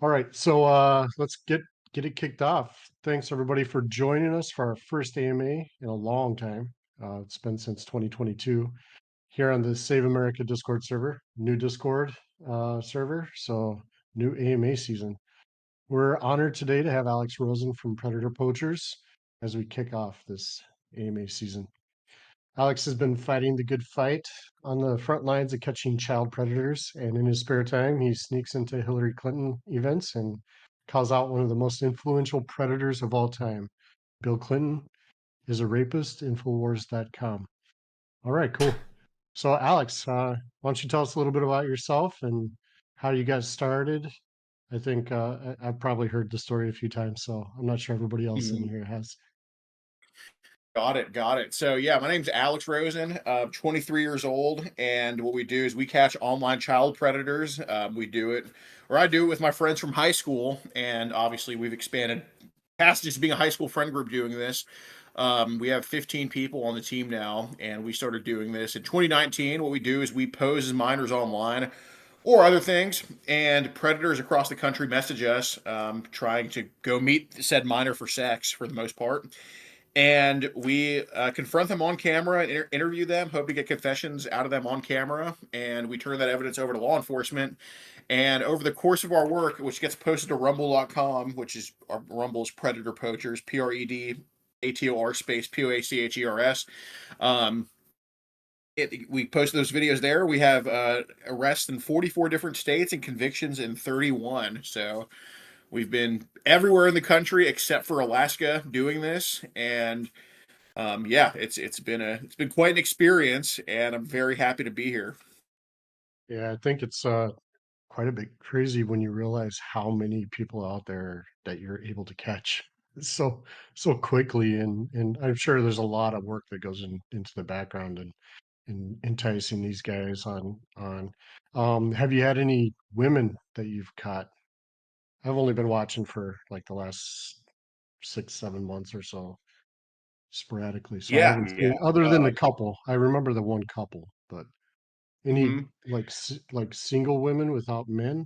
All right, so let's get it kicked off. Thanks everybody for joining us for our first AMA in a long time. It's been since 2022 here on the Save America Discord server, new Discord server, so new AMA season. We're honored today to have Alex Rosen from Predator Poachers as we kick off this AMA season. Alex has been fighting the good fight on the front lines of catching child predators, and in his spare time, he sneaks into Hillary Clinton events and calls out one of the most influential predators of all time. Bill Clinton is a rapist, Infowars.com. All right, cool. So, Alex, why don't you tell us a little bit about yourself and how you got started? I think I've probably heard the story a few times, so I'm not sure everybody else in Mhm. here has. Got it. So yeah, my name's Alex Rosen. 23 years old, and what we do is we catch online child predators. We do it, or I do it with my friends from high school, and obviously we've expanded past just being a high school friend group doing this. We have 15 people on the team now, and we started doing this in 2019. What we do is we pose as minors online or other things, and predators across the country message us, trying to go meet said minor for sex for the most part. And we confront them on camera and interview them, hope to get confessions out of them on camera, and we turn that evidence over to law enforcement. And over the course of our work, which gets posted to rumble.com, which is our Rumble's Predator Poachers, Predator space Poachers. Um, we post those videos there. We have arrests in 44 different states and convictions in 31. So we've been everywhere in the country except for Alaska doing this, and yeah, it's been quite an experience, and I'm very happy to be here. Yeah, I think it's quite a bit crazy when you realize how many people out there that you're able to catch so quickly, and I'm sure there's a lot of work that goes into the background and enticing these guys on. Have you had any women that you've caught? I've only been watching for like the last 6, 7 months or so sporadically, so I Yeah, haven't yeah. seen other than the couple. I remember the one couple, but any Mhm. like like single women without men?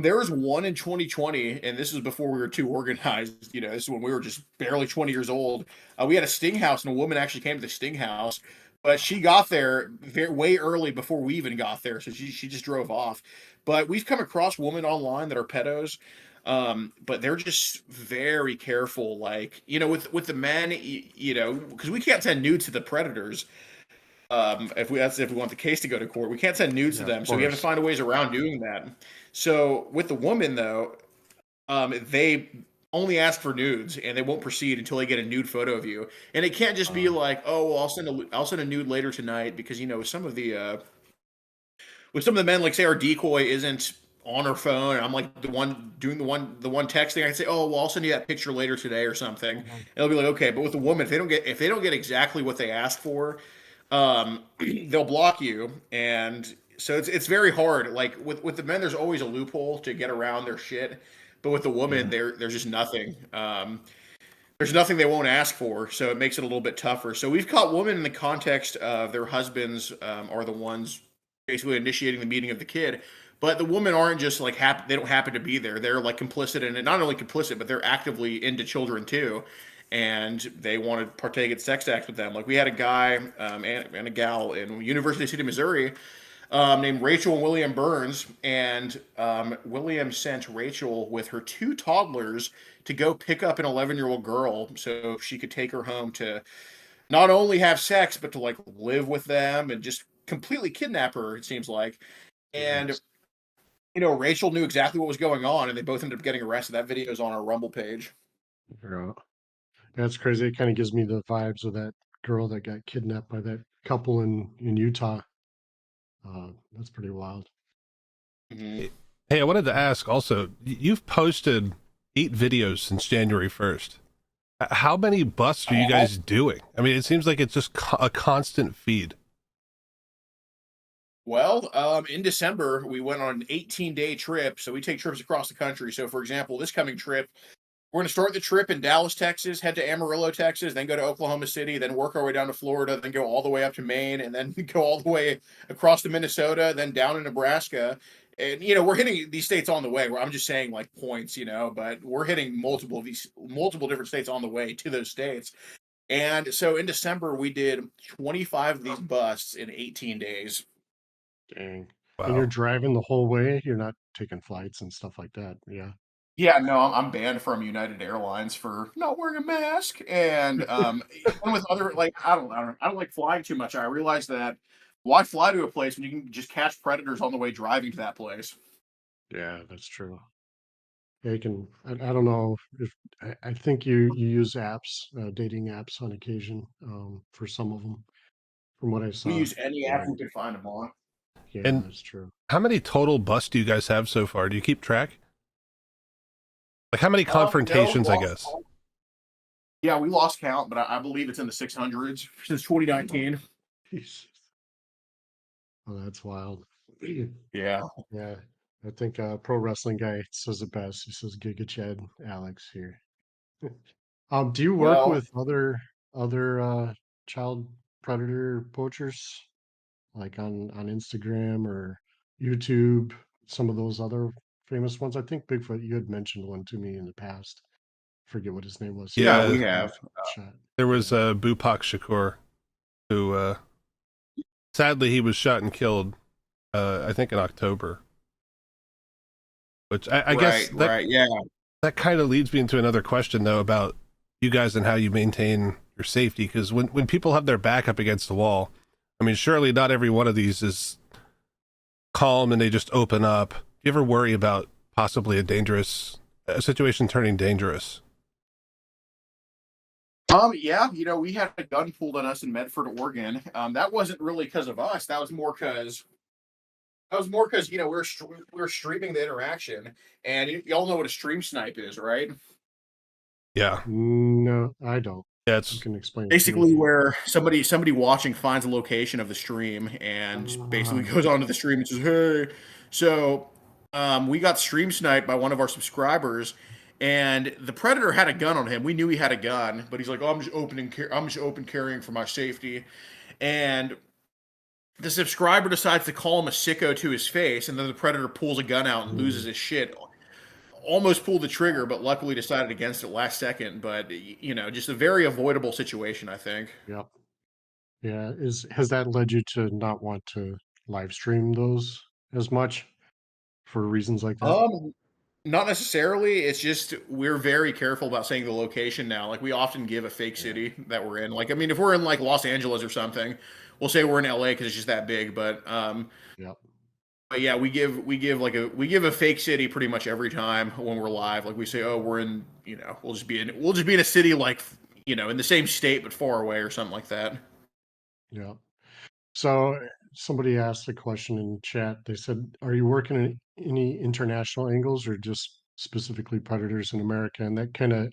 There was one in 2020, and this was before we were too organized. You know, this is when we were just barely 20 years old. We had a sting house, and a woman actually came to the sting house, but she got there way early before we even got there, so she just drove off. But we've come across women online that are pedos, but they're just very careful. Like, you know, with the men, you know, because we can't send nudes to the predators. If we want the case to go to court, we can't send nudes to Yeah, of them, so we have to course. find a ways around doing that. So with the woman though, they only ask for nudes and they won't proceed until they get a nude photo of you. And it can't just be Uh, like, oh, well, I'll send a nude later tonight, because you know with some of the men, like say our decoy isn't on her phone, and I'm like the one doing the one texting, I can say, oh, well, I'll send you that picture later today or something. And mhm. it'll be like, okay. But with a woman, if they don't get exactly what they asked for, they'll block you. And so it's very hard. Like with the men, there's always a loophole to get around their shit, but with the woman, Yeah. there's just nothing. There's nothing they won't ask for, so it makes it a little bit tougher. So we've caught women in the context of their husbands are the ones basically initiating the meeting of the kid, but the women aren't just like they don't happen to be there. They're like complicit in it. Not only complicit, but they're actively into children too, and they want to partake in sex acts with them. Like we had a guy and a gal in University City, Missouri, named Rachel and William Burns, and William sent Rachel with her two toddlers to go pick up an 11-year-old girl so she could take her home to not only have sex but to like live with them and just completely kidnap her. It seems like, and Yes. you know, Rachel knew exactly what was going on, and they both ended up getting arrested. That video is on our Rumble page. Yeah. That's crazy. It kind of gives me the vibes of that girl that got kidnapped by that couple in Utah. That's pretty wild. Mm-hmm. Hey, I wanted to ask also, you've posted 8 videos since January 1st. How many busts are you guys doing? I mean, it seems like it's just a constant feed. Well, in December, we went on an 18-day trip. So we take trips across the country. So, for example, this coming trip, we're going to start the trip in Dallas, Texas, head to Amarillo, Texas, then go to Oklahoma City, then work our way down to Florida, then go all the way up to Maine, and then go all the way across to Minnesota, then down to Nebraska. And we're hitting these states on the way. Where I'm just saying like points, but we're hitting multiple different states on the way to those states. And so in December we did 25 of these busts in 18 days. Dang. And you're Wow. driving the whole way? You're not taking flights and stuff like that. Yeah. Yeah, no, I'm banned from United Airlines for not wearing a mask, and even with other like I don't like flying too much. I realized that why fly to a place when you can just catch predators on the way driving to that place? Yeah, that's true. Yeah, you can. I don't know if I think you use apps, dating apps on occasion, for some of them, from what I We saw. use any app Yeah, we could find them on. yeah, And that's true. how many total busts do you guys have so far? Do you keep track? Like how many No, we confrontations, I lost guess? count. Yeah, we lost count, but I believe it's in the 600s since 2019. Jesus. Oh, that's wild. Yeah. Yeah, I think pro wrestling guy says it best. He says, "Giga Chad Alex here." Do you work Well, with other child predator poachers like on Instagram or YouTube? Some of those other famous ones. I think Bigfoot. You had mentioned one to me in the past. Forget what his name was. He yeah, got we Yeah, have. shot. there was Yeah. Bupak Shakur, who sadly he was shot and killed. I think in October. Which I guess Right, right. Yeah. that kind of leads me into another question though about you guys and how you maintain your safety. Because when people have their back up against the wall, I mean, surely not every one of these is calm and they just open up. Do you ever worry about possibly a situation turning dangerous? Yeah, we had a gun pulled on us in Medford, Oregon. That wasn't really because of us. That was more because we were streaming the interaction, and y'all know what a stream snipe is, right? Yeah, No, I don't. yeah, You it's can explain it to me. Basically, where somebody watching finds a location of the stream and basically Ah, goes onto the stream and says, "Hey." So we got stream sniped by one of our subscribers, and the predator had a gun on him. We knew he had a gun, but he's like, "Oh, I'm just open carrying for my safety," and the subscriber decides to call him a sicko to his face, and then the predator pulls a gun out and loses mm, his shit. Almost pulled the trigger, but luckily decided against it last second. But just a very avoidable situation, I think. yep. Yeah. Has that led you to not want to live stream those as much for reasons like that? Um, Not necessarily. It's just we're very careful about saying the location now. Like we often give a fake Yeah. city that we're in. Like I mean, if we're in like Los Angeles or something, we'll say we're in LA because it's just that big. Yep. But yeah, we give a fake city pretty much every time when we're live. Like we say, oh, we're in. We'll just be in a city like in the same state but far away or something like that. Yep. So somebody asked a question in chat. They said, "Are you working in any international angles or just specifically predators in America?" And that kind of,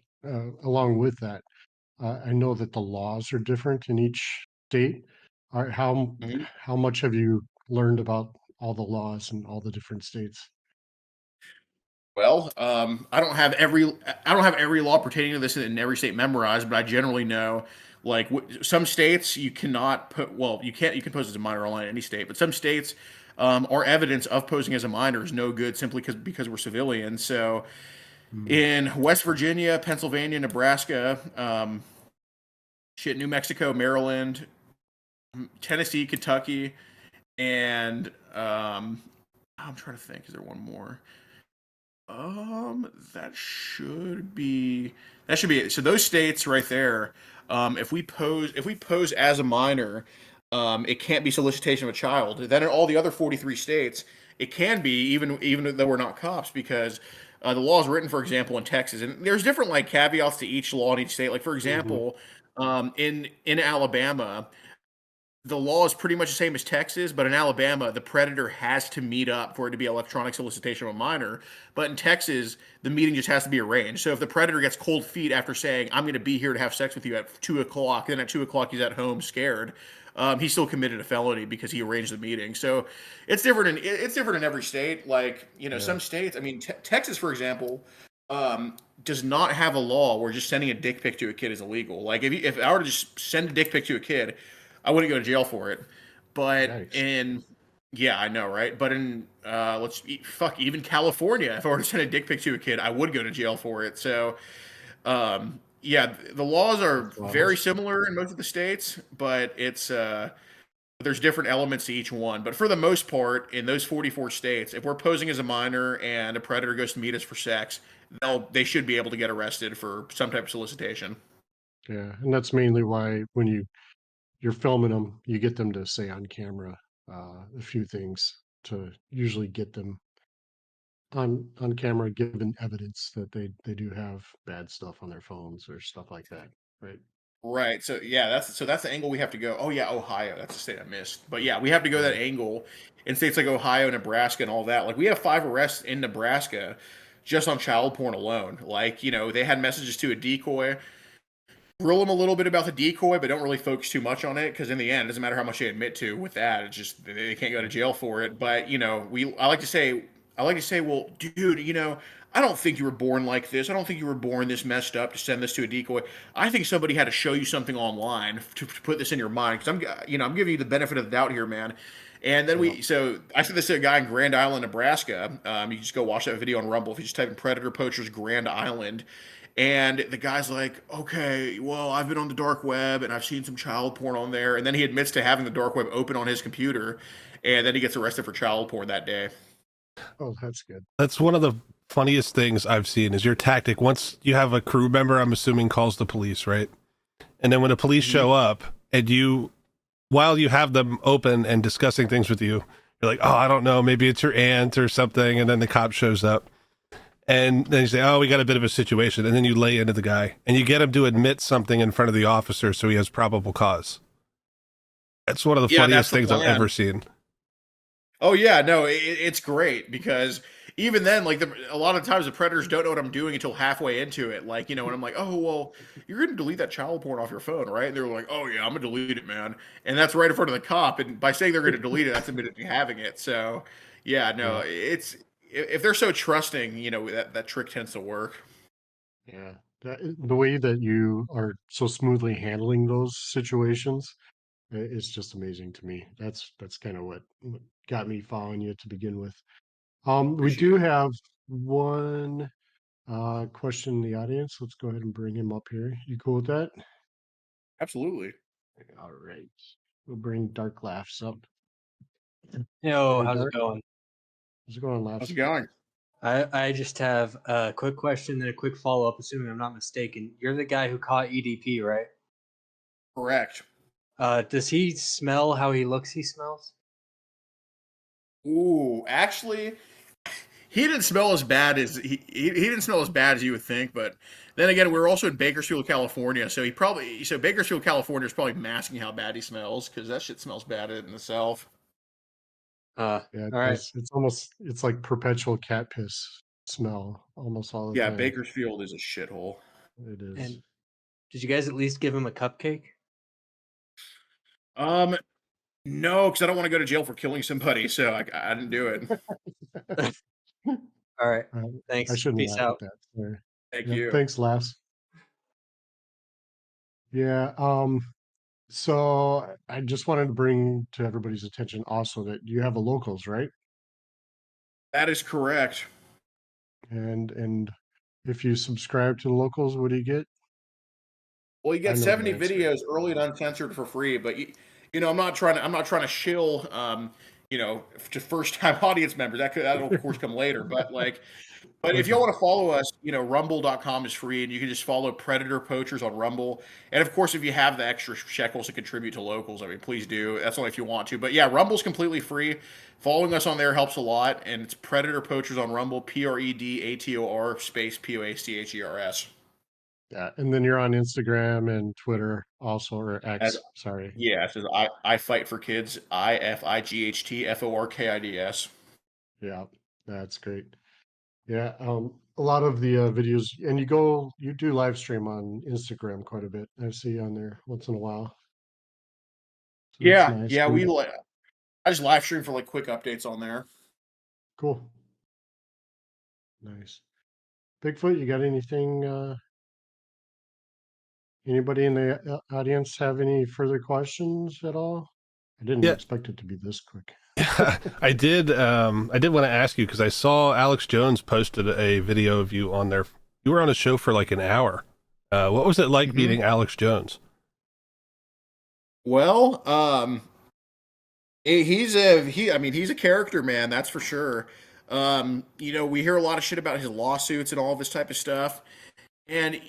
along with that, I know that the laws are different in each state. Are Mhm. how much have you learned about all the laws in all the different states? Well, I don't have every law pertaining to this in every state memorized, but I generally know like some states you cannot put. Well, you can pose as a minor online in any state, but some states are evidence of posing as a minor is no good simply because we're civilians. So Mm, in West Virginia, Pennsylvania, Nebraska, New Mexico, Maryland, Tennessee, Kentucky, and I'm trying to think. Is there one more? That should be it. So those states right there, if we pose as a minor, it can't be solicitation of a child. Then in all the other 43 states, it can be even though we're not cops because the law is written, for example, in Texas, and there's different like caveats to each law in each state. Like for mhm, example, in Alabama, the law is pretty much the same as Texas, but in Alabama, the predator has to meet up for it to be electronic solicitation of a minor. But in Texas, the meeting just has to be arranged. So if the predator gets cold feet after saying, "I'm going to be here to have sex with you at 2 o'clock," then at 2 o'clock he's at home scared, he still committed a felony because he arranged the meeting. So it's different in every state. Like yeah. some states. I mean, Texas, for example, does not have a law where just sending a dick pic to a kid is illegal. Like if I were to just send a dick pic to a kid, I wouldn't go to jail for it. But Yikes. in Yeah, I know, right? But in fuck, even California, if I were to send a dick pic to a kid, I would go to jail for it. So, yeah, the laws are That's very laws. similar in most of the states, but there's different elements to each one. But for the most part, in those 44 states, if we're posing as a minor and a predator goes to meet us for sex, they should be able to get arrested for some type of solicitation. Yeah, and that's mainly why when you're filming them, you get them to say on camera a few things to usually get them on camera, given evidence that they do have bad stuff on their phones or stuff like that, right? Right. So yeah, that's the angle we have to go. Oh yeah, Ohio. That's the state I missed. But yeah, we have to go that Right. angle in states like Ohio, Nebraska, and all that. Like we have 5 arrests in Nebraska just on child porn alone. Like they had messages to a decoy, grill them a little bit about the decoy, but don't really focus too much on it because in the end, it doesn't matter how much they admit to with that. It's just they can't go to jail for it. But I like to say, well, dude, I don't think you were born like this. I don't think you were born this messed up to send this to a decoy. I think somebody had to show you something online to put this in your mind because I'm giving you the benefit of the doubt here, man. And then Yeah. so I said this to a guy in Grand Island, Nebraska. You just go watch that video on Rumble. If you just type in Predator Poachers Grand Island, and the guy's like, okay, well, I've been on the dark web and I've seen some child porn on there. And then he admits to having the dark web open on his computer. And then he gets arrested for child porn that day. Oh, that's good. That's one of the funniest things I've seen is your tactic. Once you have a crew member, I'm assuming calls the police, right? And then when the police Mhm. show up and while you have them open and discussing things with you, you're like, oh, I don't know, maybe it's your aunt or something. And then the cop shows up and then you say, oh, we got a bit of a situation. And then you lay into the guy and you get him to admit something in front of the officer so he has probable cause. That's one of the Yeah, that's funniest the things I've plan. ever seen. Oh yeah, no, it's great because even then, like a lot of times the predators don't know what I'm doing until halfway into it. Like and I'm like, oh well, you're gonna delete that child porn off your phone, right? And they're like, oh yeah, I'm gonna delete it, man. And that's right in front of the cop. And by saying they're gonna delete it, that's immediately having it. So yeah, no, Yeah. it's if they're so trusting, that trick tends to work. Yeah. The way that you are so smoothly handling those situations is just amazing to me. That's kind of what got me following you to begin with. We Appreciate do it. have one question in the audience. Let's go ahead and bring him up here. You cool with that? Absolutely. All right. We'll bring Dark Laughs up. Yo, Hey, how's it Dark. going? How's it going, How's it Laughs? going? I just have a quick question and a quick follow up, assuming I'm not mistaken. You're the guy who caught EDP, right? Correct. Does he smell how he looks he smells? Ooh, actually, he didn't smell as bad as he didn't smell as bad as you would think, but then again, we're also in Bakersfield, California, so Bakersfield, California is probably masking how bad he smells because that shit smells bad in itself. Yeah, it All right. does. It's like perpetual cat piss smell almost all the Yeah, time. Bakersfield is a shithole. It is. And did you guys at least give him a cupcake? Um, no, because I don't want to go to jail for killing somebody, so I didn't do it. All right. Uh, I Thanks. shouldn't Peace laugh at out. that. Sorry. Thank Yep. you. Thanks, Laughs. Yeah. So I just wanted to bring to everybody's attention also that you have a locals, right? That is correct. And if you subscribe to the locals, what do you get? Well, you I get know the 70 answer. videos early and uncensored for free, but I'm not trying to shill to first time audience members. That'll of course come later, but if y'all want to follow us, rumble.com is free and you can just follow Predator Poachers on Rumble. And of course, if you have the extra shekels to contribute to locals, I mean, please do. That's only if you want to. But yeah, Rumble's completely free. Following us on there helps a lot. And it's Predator Poachers on Rumble, Predator space Poachers. Yeah. And then you're on Instagram and Twitter also, or As X. Sorry. Yeah, it says I fight for kids. IFIGHTFORKIDS. Yeah. That's great. Yeah. A lot of the videos, and you do live stream on Instagram quite a bit. I see you on there once in a while. So that's Yeah, nice. yeah. I just live stream for like quick updates on there. Cool. Nice. Bigfoot, you got anything? Anybody in the audience have any further questions at all? I didn't Yeah. expect it to be this quick. I did want to ask you because I saw Alex Jones posted a video of you on there. You were on a show for like an hour. What was it like Mhm. meeting Alex Jones? Well, I mean, he's a character, man. That's for sure. We hear a lot of shit about his lawsuits and all this type of stuff, and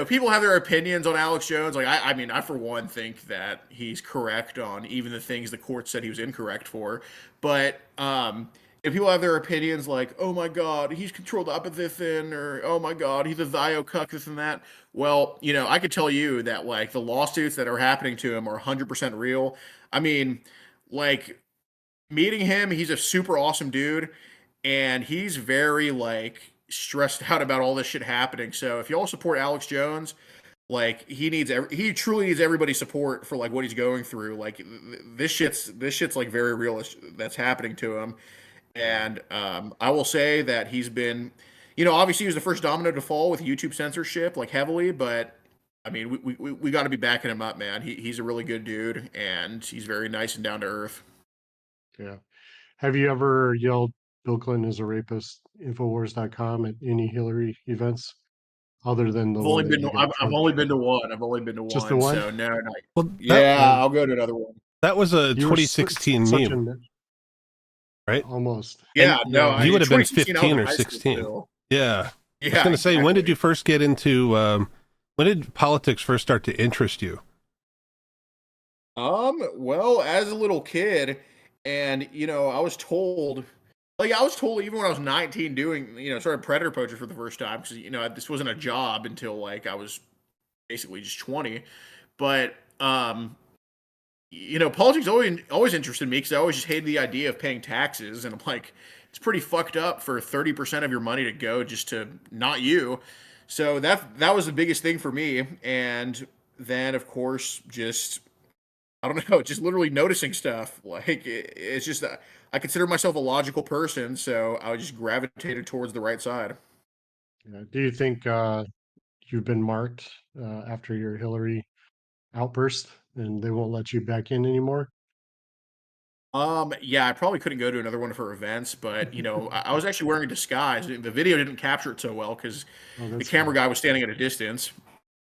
people have their opinions on Alex Jones. Like, I mean, I for one think that he's correct on even the things the court said he was incorrect for. But if people have their opinions, like, oh my God, he's controlled opposition, or oh my God, he's a Zio cuck, this and that. Well, I could tell you that like the lawsuits that are happening to him are 100% real. I mean, like meeting him, he's a super awesome dude, and he's very like stressed out about all this shit happening. So if y'all support Alex Jones, like he truly needs everybody's support for like what he's going through. Like this shit's like very real that's happening to him. And I will say that he's been, obviously he was the first domino to fall with YouTube censorship like heavily, but I mean we got to be backing him up, man. He's a really good dude, and he's very nice and down to earth. Yeah. Have you ever yelled Bill Clinton is a rapist, Infowars.com at any Hillary events other than the I've one only that been you to got I've, I've charged only been for? to one. I've only been to Just the one. one? So no, no. Well, Yeah, I'll go to another one. that was a You were 2016 such meme, an right? almost. Yeah, And no, Yeah. you in would have been 2016 I was 15 in or high school 16. still. Yeah. I was Yeah, going to say, when did exactly. you first get into, when did politics first start to interest you? Well, as a little kid, and I was told even when I was 19 doing, started Predator Poachers for the first time because this wasn't a job until like I was basically just 20. But politics always interested me because I always just hated the idea of paying taxes, and I'm like, it's pretty fucked up for 30% of your money to go just to not you. So that was the biggest thing for me, and then of course just I don't know, just literally noticing stuff. Like it's just I consider myself a logical person, so I just gravitated towards the right side. Yeah. Do you think you've been marked after your Hillary outburst and they won't let you back in anymore? Yeah, I probably couldn't go to another one of her events, but I was actually wearing a disguise. The video didn't capture it so well because Oh, the that's camera fair. guy was standing at a distance.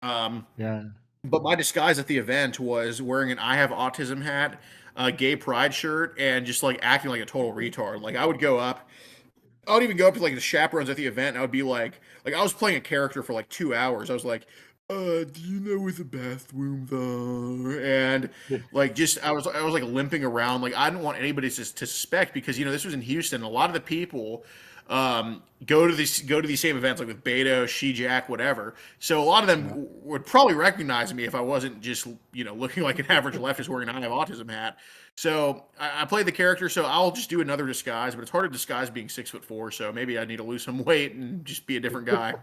Um, Yeah. but my disguise at the event was wearing an "I have autism" hat, a gay pride shirt, and just like acting like a total retard. Like I would even go up to like the chaperones at the event, and I would be like I was playing a character for like 2 hours. I was like, do you know where the bathroom are? And Yeah. like just I was like limping around. Like I didn't want anybody to suspect because this was in Houston. A lot of the people go to these same events like with Beto, She-Jack, whatever. So a lot of them Yeah. would probably recognize me if I wasn't just looking like an average leftist wearing an "I have autism" hat. So I played the character, so I'll just do another disguise, but it's hard to disguise being 6'4", so maybe I need to lose some weight and just be a different guy.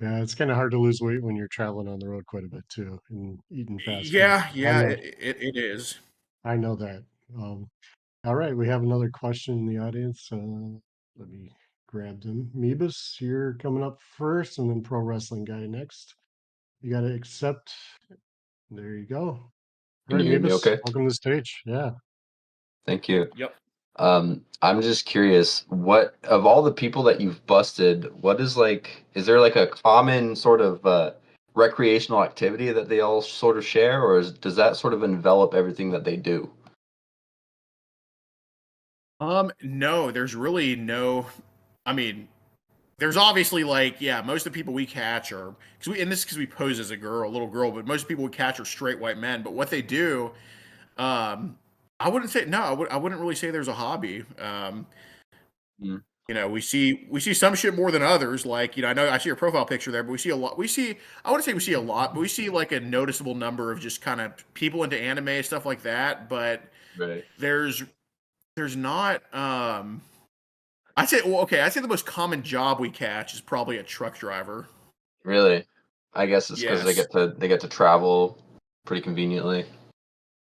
Yeah, it's kind of hard to lose weight when you're traveling on the road quite a bit too and eating fast food. Yeah, I yeah, know, it is. I know that. All right, we have another question in the audience. Let me grab them. Meebus, you're coming up first, and then Pro Wrestling Guy next. You got to accept. There you go. All Can right, you hear me Meebus, okay? welcome to the stage. Yeah. Thank you. Yep. I'm just curious, what of all the people that you've busted, what is like, is there like a common sort of recreational activity that they all sort of share, or does that sort of envelop everything that they do? No, there's really no. I mean, there's obviously like most of the people we catch are because we pose as a little girl, but most people we catch are straight white men. But what they do, um, I wouldn't say no. I wouldn't really say there's a hobby. Mm, We see some shit more than others. Like I know I see your profile picture there, but we see a lot. I wouldn't say we see a lot, but we see like a noticeable number of just kind of people into anime stuff like that. But right. there's there's not. I'd say well, okay. I'd say the most common job we catch is probably a truck driver. Really? I guess it's because Yes. they get to travel pretty conveniently.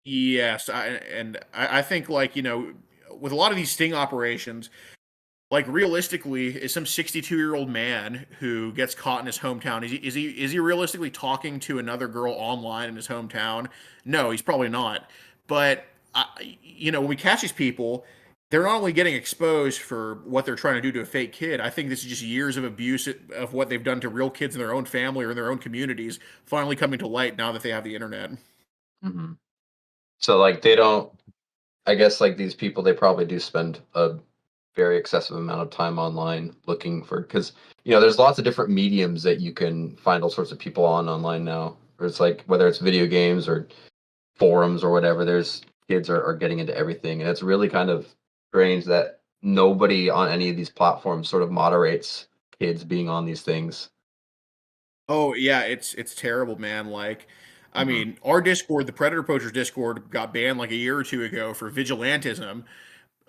Yes, I think like with a lot of these sting operations, like realistically, is some 62-year-old man who gets caught in his hometown? Is he realistically talking to another girl online in his hometown? No, he's probably not. But when we catch these people, they're not only getting exposed for what they're trying to do to a fake kid. I think this is just years of abuse of what they've done to real kids in their own family or in their own communities finally coming to light now that they have the internet. Hmm. So like they don't. I guess like these people, they probably do spend a very excessive amount of time online looking for because there's lots of different mediums that you can find all sorts of people on online now. Or it's like whether it's video games or forums or whatever. There's kids are getting into everything, and it's really kind of strange that nobody on any of these platforms sort of moderates kids being on these things. Oh yeah, it's terrible, man. Like, I Hmm. mean, our Discord, the Predator Poachers Discord, got banned like a year or two ago for vigilantism.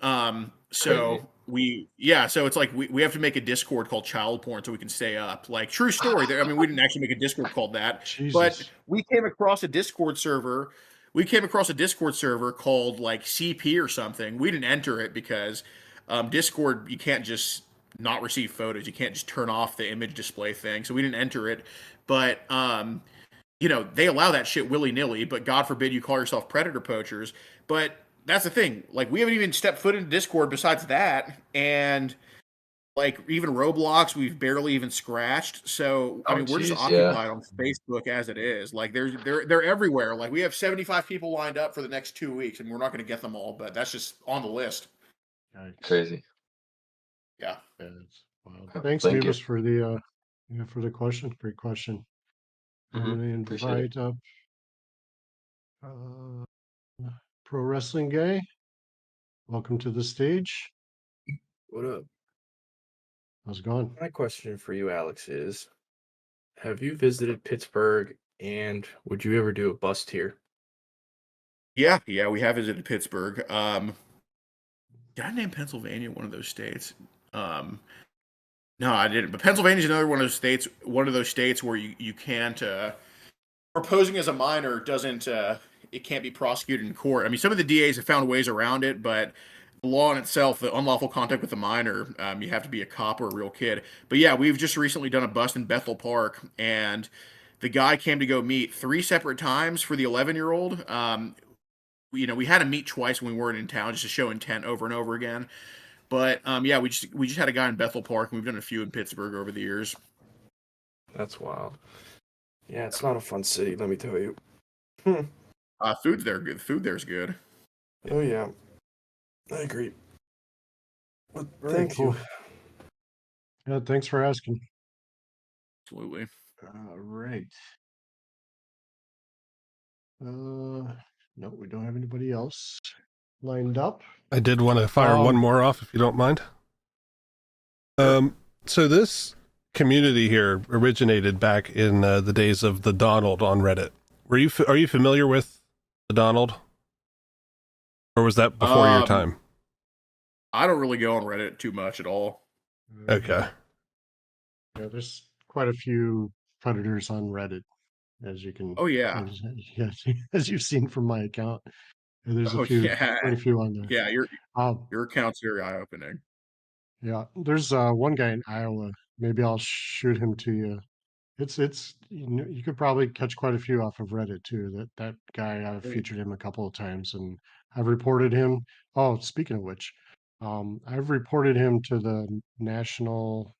Crazy. So it's like we have to make a Discord called Child Porn so we can stay up. Like, true story. I mean, we didn't actually make a Discord called that, but Jesus. we came across a Discord server. We came across a Discord server called like CP or something. We didn't enter it because Discord, you can't just not receive photos. You can't just turn off the image display thing. So we didn't enter it. But they allow that shit willy nilly. But God forbid you call yourself Predator Poachers. But that's the thing. Like, we haven't even stepped foot into Discord besides that, and like even Roblox, we've barely even scratched. So I Oh, mean, we're just geez, yeah. occupied on Facebook as it is. Like, they're everywhere. Like, we have 75 people lined up for the next 2 weeks, and we're not going to get them all, but that's just on the list. Yikes. Crazy. Yeah. Yeah, it's wild. Oh, Thanks, thank you. Beavis, for the question. Great question. I'm Hmm. gonna Appreciate it. invite up uh, Pro Wrestling Guy. Welcome to the stage. What up? How's it going? My question for you, Alex, is have you visited Pittsburgh and would you ever do a bust here? Yeah, we have visited Pittsburgh. Did I name Pennsylvania one of those states? Um, no, I didn't. But Pennsylvania is another one of those states where you can't proposing as a minor doesn't it can't be prosecuted in court. I mean, some of the DAs have found ways around it, but the law in itself, the unlawful contact with a minor, you have to be a cop or a real kid. But yeah, we've just recently done a bust in Bethel Park, and the guy came to go meet 3 separate times for the 11-year-old. We had him meet twice when we weren't in town just to show intent over and over again. But yeah, we just had a guy in Bethel Park, and we've done a few in Pittsburgh over the years. That's wild. Yeah, it's not a fun city, let me tell you. Food's there good. Food there's good. Oh yeah, I agree. But Very thank cool. you. Yeah, thanks for asking. Absolutely. All right. No, we don't have anybody else lined up. I did want to fire one more off, if you don't mind. So this community here originated back in the days of the Donald on Reddit. Are you familiar with the Donald, or was that before your time? I don't really go on Reddit too much at all. Okay. Yeah, there's quite a few predators on Reddit, as you can. Oh yeah. As you've seen from my account. There's Oh yeah. quite a few on there. Yeah, Um, your account's very eye opening. yeah, there's one guy in Iowa. Maybe I'll shoot him to you. It's you could probably catch quite a few off of Reddit too. That guy, I've featured him a couple of times, and I've reported him. Oh, speaking of which, I've reported him to the national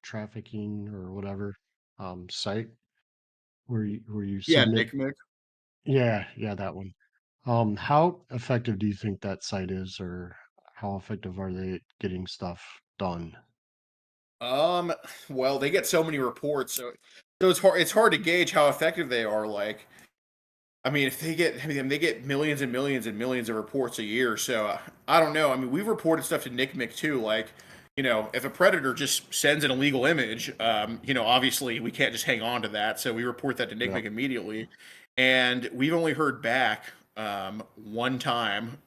trafficking or whatever site where you Yeah, submit. Nick Mick. Yeah, that one. How effective do you think that site is, or how effective are they at getting stuff done? Well, they get so many reports, so it's hard to gauge how effective they are. Like, I mean, they get millions and millions and millions of reports a year. So I don't know. I mean, we've reported stuff to Nick Mick too. Like, if a predator just sends an illegal image, obviously we can't just hang on to that. So we report that to Nick Yeah. Mick immediately, and we've only heard back one time.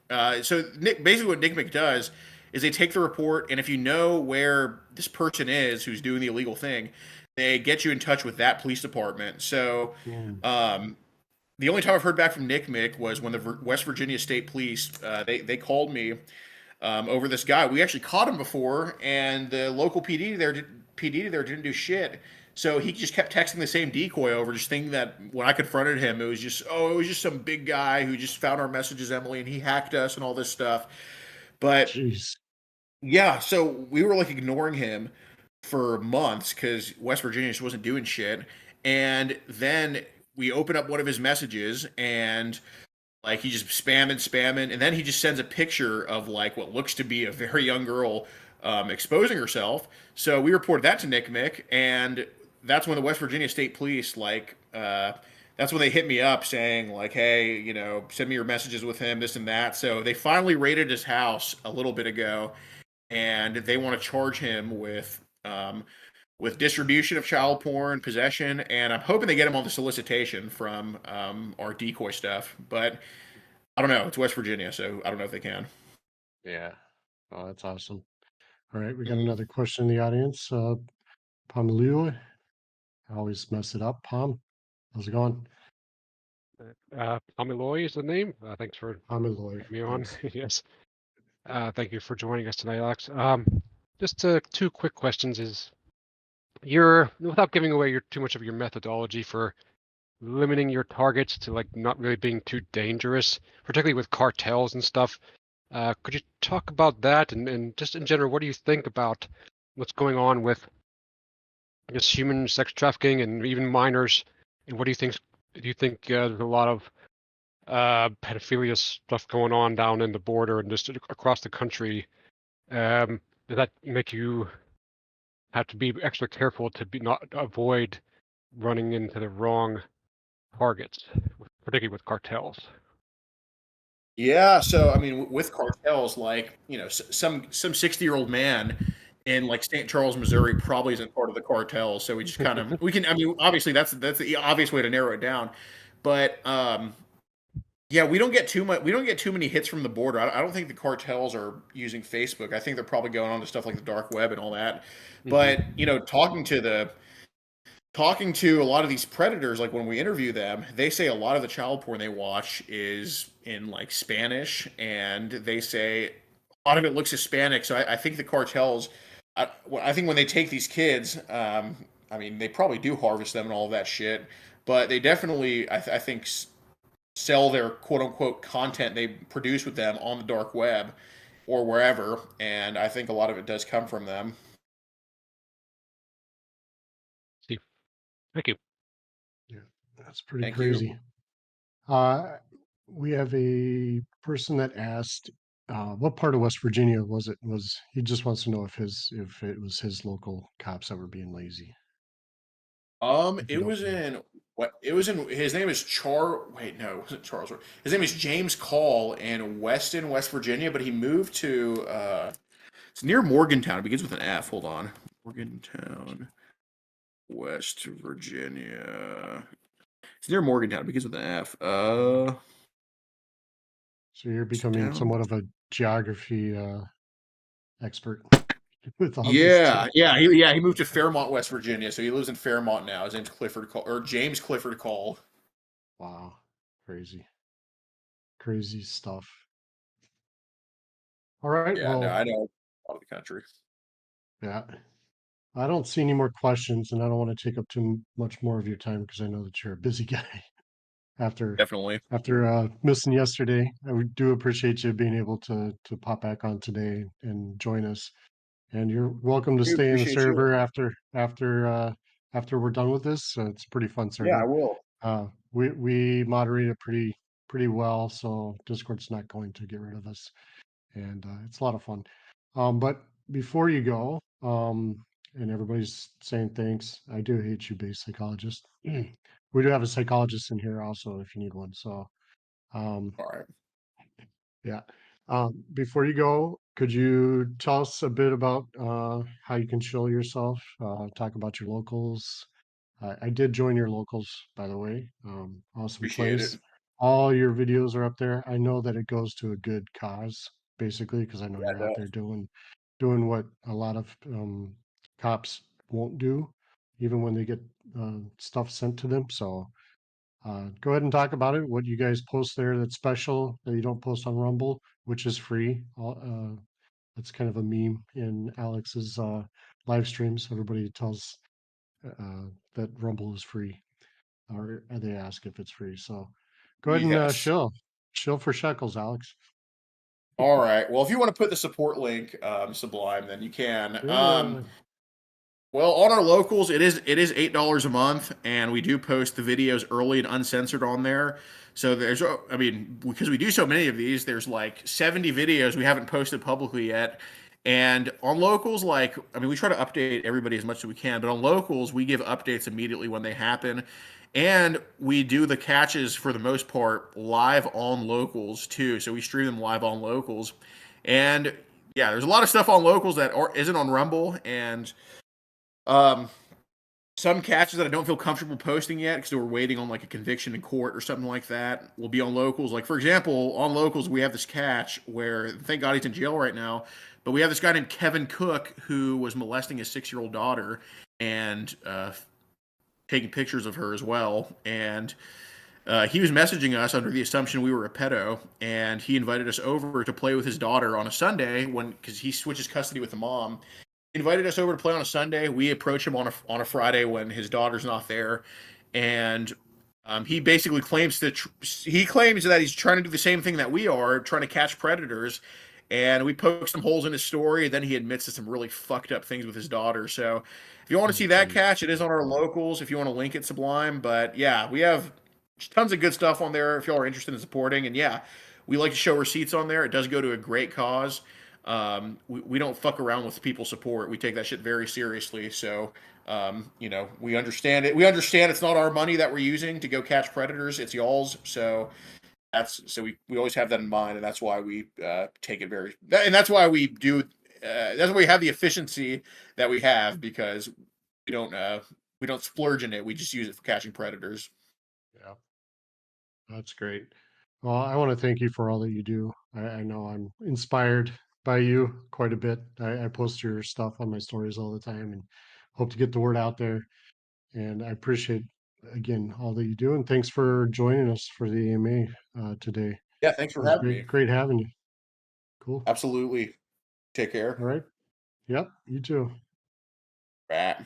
So basically, what Nick Mick does is they take the report, and if you know where this person is who's doing the illegal thing, they get you in touch with that police department. So. The only time I've heard back from Nick Mick was when the West Virginia State Police they called me over this guy. We actually caught him before, and the local PD there didn't do shit. So he just kept texting the same decoy over, just thinking that when I confronted him, it was just, oh, it was just some big guy who just found our messages, Emily, and he hacked us and all this stuff. But Jeez. yeah, so we were like ignoring him for months because West Virginia just wasn't doing shit. And then we open up one of his messages and like he just spamming, and then he just sends a picture of like what looks to be a very young girl exposing herself. So we reported that to Nick Mick, and that's when the West Virginia State Police that's when they hit me up saying like, hey, send me your messages with him, this and that. So they finally raided his house a little bit ago, and they want to charge him with distribution of child porn, possession, and I'm hoping they get him on the solicitation from our decoy stuff. But I don't know. It's West Virginia, so I don't know if they can. Yeah. Oh, that's awesome. All right, we got Mhm. another question in the audience. Pamilio, I always mess it up. Pam, how's it going? Amiloy is the name. Thanks for Pamiloy, having me on. thanks. Yes. Thank you for joining us tonight, Alex. Just two quick questions. Is your without giving away too much of your methodology for limiting your targets to like not really being too dangerous, particularly with cartels and stuff. Could you talk about that and just in general, what do you think about what's going on with just human sex trafficking and even minors? And what do you think? Do you think there's a lot of pedophilia stuff going on down in the border and just across the country? Does that make you have to be extra careful to be not avoid running into the wrong targets, particularly with cartels? Yeah, so I mean, with cartels, like some 60-year-old man in like St. Charles, Missouri, probably isn't part of the cartel. So we just kind of we can. I mean, obviously that's the obvious way to narrow it down, but yeah, we don't get too much. We don't get too many hits from the border. I don't think the cartels are using Facebook. I think they're probably going on to stuff like the dark web and all that. Hmm. But talking to a lot of these predators, like when we interview them, they say a lot of the child porn they watch is in like Spanish, and they say a lot of it looks Hispanic. So I think the cartels, I think when they take these kids, I mean, they probably do harvest them and all of that shit, but they definitely, I think, sell their quote unquote content they produce with them on the dark web or wherever, and I think a lot of it does come from them. See, thank you. Yeah, that's pretty Thank you. crazy. We have a person that asked, what part of West Virginia was it? Was he just wants to know if it was his local cops that were being lazy, if you It don't was mind. in what? It was in. His name is Char. Wait, no, it wasn't Charles. His name is James Call in Weston, West Virginia, but he moved to. It's near Morgantown. It begins with an F. Hold on, Morgantown, West Virginia. It's near Morgantown. It begins with an F. So you're It's becoming down. somewhat of a geography expert with all this too. Yeah. He moved to Fairmont, West Virginia, so he lives in Fairmont now. His name's Clifford Call or James Clifford Call. Wow, crazy, crazy stuff. All right, Yeah, no, well, I know a lot of the country. yeah, I don't see any more questions, and I don't want to take up too much more of your time because I know that you're a busy guy. after Definitely. missing yesterday, do appreciate you being able to pop back on today and join us. And you're welcome to We stay in the appreciate you. server after we're done with this. It's a pretty fun Yeah, I server. will. We moderate it pretty well, so Discord's not going to get rid of us, and it's a lot of fun. But before you go, and everybody's saying thanks. I do hate you, base psychologist. We do have a psychologist in here also if you need one. So um, All right. yeah. Before you go, could you tell us a bit about how you can show yourself? Talk about your locals. I did join your locals, by the way. Awesome Appreciate place. it. All your videos are up there. I know that it goes to a good cause, basically, because I know Yeah, you're out no, there doing what a lot of cops won't do, even when they get stuff sent to them. So go ahead and talk about it. What you guys post there that's special that you don't post on Rumble, which is free. That's kind of a meme in Alex's live streams. Everybody tells that Rumble is free, or they ask if it's free. So go ahead and Yes. shill for shekels, Alex. All right. Well, if you want to put the support link, Sublime, then you can. Yeah. Well, on our locals, it is $8 a month, and we do post the videos early and uncensored on there. So there's, I mean, because we do so many of these, there's like 70 videos we haven't posted publicly yet. And on locals, like, I mean, we try to update everybody as much as we can, but on locals, we give updates immediately when they happen. And we do the catches for the most part live on locals too. So we stream them live on locals. And yeah, there's a lot of stuff on locals that isn't on Rumble. And um, some catches that I don't feel comfortable posting yet because we're waiting on like a conviction in court or something like that will be on locals. Like, for example, on locals, we have this catch where, thank God he's in jail right now, but we have this guy named Kevin Cook who was molesting his 6-year-old daughter and taking pictures of her as well. And he was messaging us under the assumption we were a pedo, and he invited us over to play with his daughter on a Sunday because he switches custody with the mom. He invited us over to play on a Sunday. We approach him on a Friday when his daughter's not there, and he basically claims that he's trying to do the same thing that we are, trying to catch predators. And we poke some holes in his story. Then he admits to some really fucked up things with his daughter. So if you want to see that catch, it is on our locals. If you want to link it, Sublime. But yeah, we have tons of good stuff on there if y'all are interested in supporting. And yeah, we like to show receipts on there. It does go to a great cause. We don't fuck around with people support. We take that shit very seriously. So, we understand it. We understand it's not our money that we're using to go catch predators. It's y'all's. So we always have that in mind, and that's why we take it and that's why we do. That's why we have the efficiency that we have because we don't splurge in it. We just use it for catching predators. Yeah, that's great. Well, I want to thank you for all that you do. I know I'm inspired by you quite a bit. I post your stuff on my stories all the time and hope to get the word out there. And I appreciate, again, all that you do. And thanks for joining us for the AMA today. It Yeah, thanks for was having me. great having you. Cool. Absolutely. Take All care. right. Yep. You too. Bye.